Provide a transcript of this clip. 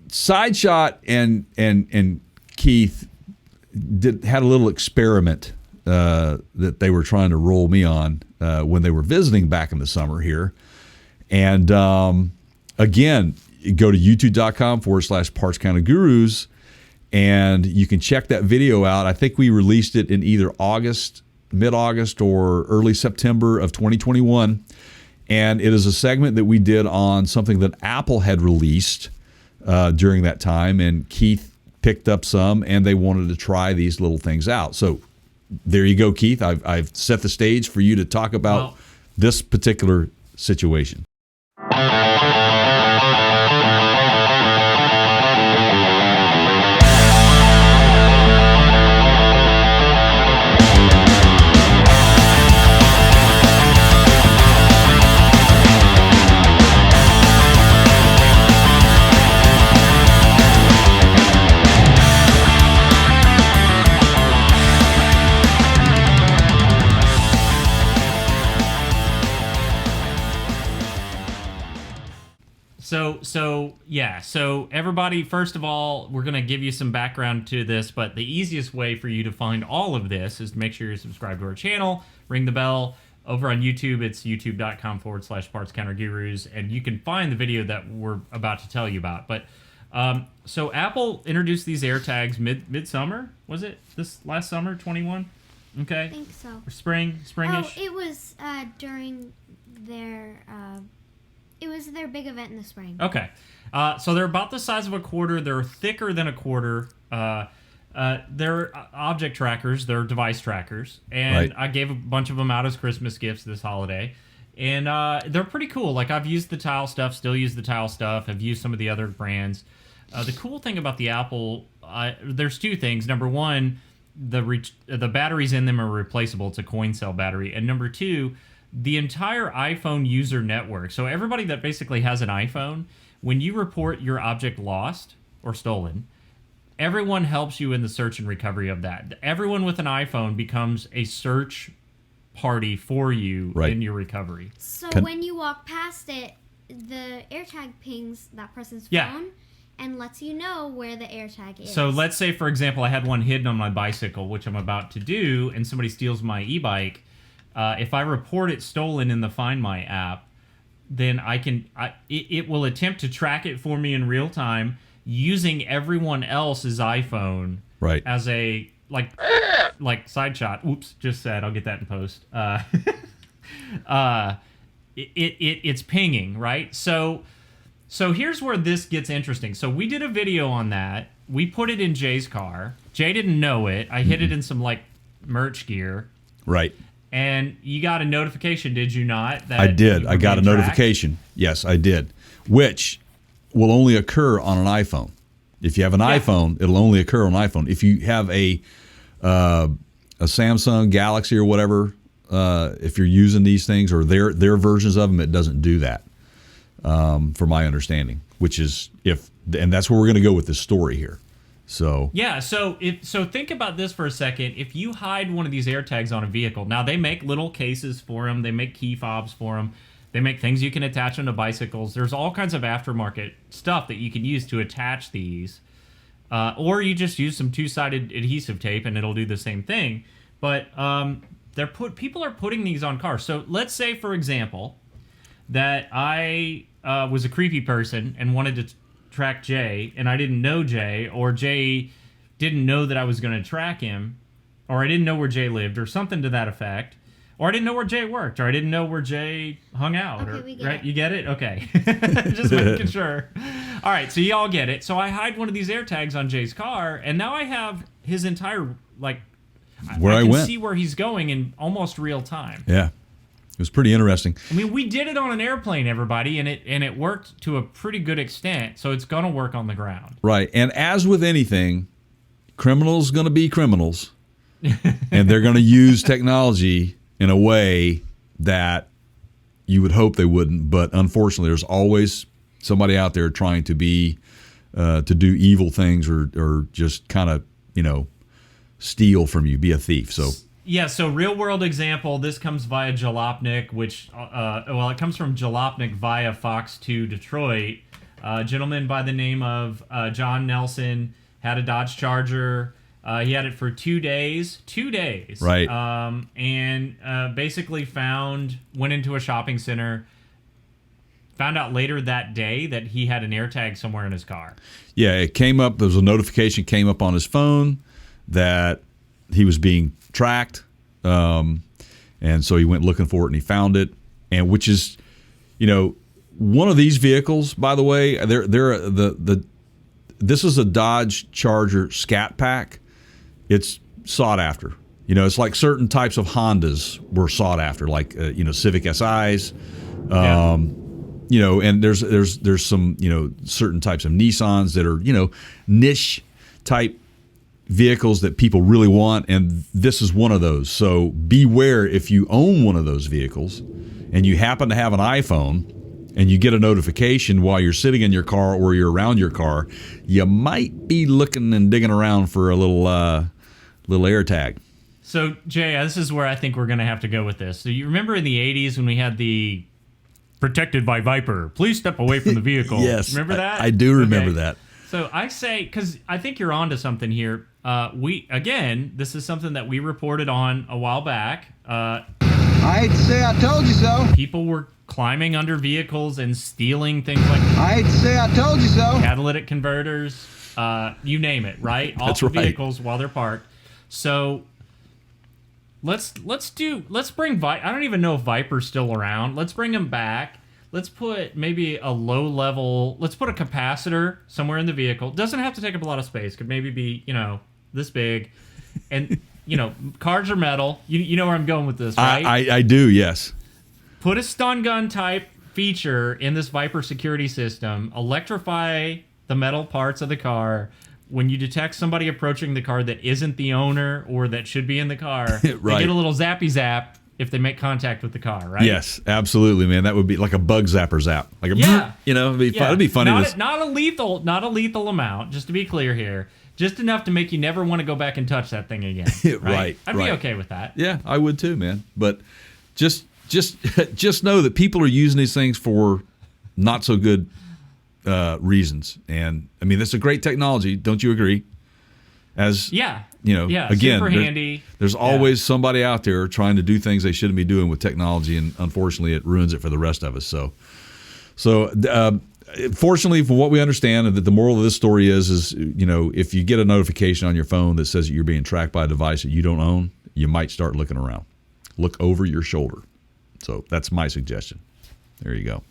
Sideshot and Keith had a little experiment that they were trying to roll me on when they were visiting back in the summer here. And again, go to youtube.com/Parts Counter Gurus, and you can check that video out. I think we released it in either mid-August or early September of 2021. And it is a segment that we did on something that Apple had released during that time. And Keith picked up some, and they wanted to try these little things out. So there you go, Keith. I've set the stage for you to talk about this particular situation. So everybody, first of all, we're going to give you some background to this, but the easiest way for you to find all of this is to make sure you're subscribed to our channel, ring the bell. Over on YouTube, it's youtube.com/Parts Counter Gurus, and you can find the video that we're about to tell you about. But so Apple introduced these AirTags midsummer, was it? This last summer, 21? Okay. I think so. Or springish? Oh, it was during their... It was their big event in the spring. Okay. So they're about the size of a quarter. They're thicker than a quarter. They're object trackers. They're device trackers. And I gave a bunch of them out as Christmas gifts this holiday. And they're pretty cool. Like, I've used the Tile stuff, still use the Tile stuff. I've used some of the other brands. The cool thing about the Apple, there's two things. Number one, the batteries in them are replaceable. It's a coin cell battery. And number two, the entire iPhone user network. So everybody that basically has an iPhone, when you report your object lost or stolen, everyone helps you in the search and recovery of that. Everyone with an iPhone becomes a search party for you in your recovery. So when you walk past it, the AirTag pings that person's phone and lets you know where the AirTag is. So let's say, for example, I had one hidden on my bicycle, which I'm about to do, and somebody steals my e-bike. If I report it stolen in the Find My app, then it will attempt to track it for me in real time using everyone else's iPhone as a like side shot. Oops, just said. I'll get that in post. It's pinging, right? So here's where this gets interesting. So we did a video on that. We put it in Jay's car. Jay didn't know it. I hid it in some merch gear. Right. And you got a notification, did you not? That I did. I got a notification. Yes, I did. Which will only occur on an iPhone. If you have an iPhone, it'll only occur on an iPhone. If you have a Samsung Galaxy or whatever, if you're using these things or their versions of them, it doesn't do that. From my understanding, which is and that's where we're going to go with this story here. So so think about this for a second. If you hide one of these AirTags on a vehicle, now they make little cases for them, they make key fobs for them, they make things you can attach onto bicycles. There's all kinds of aftermarket stuff that you can use to attach these, or you just use some two-sided adhesive tape and it'll do the same thing. But people are putting these on cars. So let's say, for example, that I was a creepy person and wanted to track Jay, and I didn't know Jay, or Jay didn't know that I was going to track him, or I didn't know where Jay lived, or something to that effect, or I didn't know where Jay worked, or I didn't know where Jay hung out. Okay, we get it. You get it? Okay. Just making sure. All right, so y'all get it. So I hide one of these AirTags on Jay's car, and now I have his entire, where I can see where he's going in almost real time. Yeah. It was pretty interesting. I mean, we did it on an airplane, everybody, and it worked to a pretty good extent, so it's going to work on the ground. Right. And as with anything, criminals going to be criminals, and they're going to use technology in a way that you would hope they wouldn't, but unfortunately, there's always somebody out there trying to to do evil things or just kind of, steal from you, be a thief. So real world example, this comes via Jalopnik, which, it comes from Jalopnik via Fox 2 Detroit. A gentleman by the name of John Nelson had a Dodge Charger. He had it for 2 days. 2 days. Right. And basically went into a shopping center, found out later that day that he had an AirTag somewhere in his car. Yeah, it came up. There was a notification came up on his phone that he was being tracked. And so he went looking for it and he found it. And which is, one of these vehicles, by the way, this is a Dodge Charger SCAT pack. It's sought after. It's like certain types of Hondas were sought after, like Civic SIs. And there's some certain types of Nissans that are niche type vehicles that people really want, and this is one of those. So beware if you own one of those vehicles and you happen to have an iPhone and you get a notification while you're sitting in your car or you're around your car, you might be looking and digging around for a little AirTag. So, Jay, this is where I think we're going to have to go with this. So you remember in the 80s when we had the protected by Viper, please step away from the vehicle. Yes. Remember that? I do remember that. So I say, because I think you're onto something here. This is something that we reported on a while back. I hate to say I told you so. People were climbing under vehicles and stealing things like I hate to say I told you so. catalytic converters, you name it, right? That's Off the right. vehicles while they're parked. So let's bring I don't even know if Viper's still around. Let's bring him back. Let's put maybe a low level. Let's put a capacitor somewhere in the vehicle. Doesn't have to take up a lot of space. Could maybe be this big, and cars are metal. You know where I'm going with this, right? I do. Yes. Put a stun gun type feature in this Viper security system. Electrify the metal parts of the car. When you detect somebody approaching the car that isn't the owner or that should be in the car, Right. They get a little zappy zap if they make contact with the car, right? Yes, absolutely, man. That would be like a bug zapper zap. Like a it'd be fun. It'd be funny. Not a lethal amount, just to be clear here. Just enough to make you never want to go back and touch that thing again. Right? I'd be okay with that. Yeah, I would too, man. But just know that people are using these things for not so good reasons. And I mean, that's a great technology. Don't you agree? Again, super handy. There's always somebody out there trying to do things they shouldn't be doing with technology, and unfortunately, it ruins it for the rest of us. So fortunately, from what we understand, that the moral of this story is if you get a notification on your phone that says that you're being tracked by a device that you don't own, you might start looking around. Look over your shoulder. So that's my suggestion. There you go.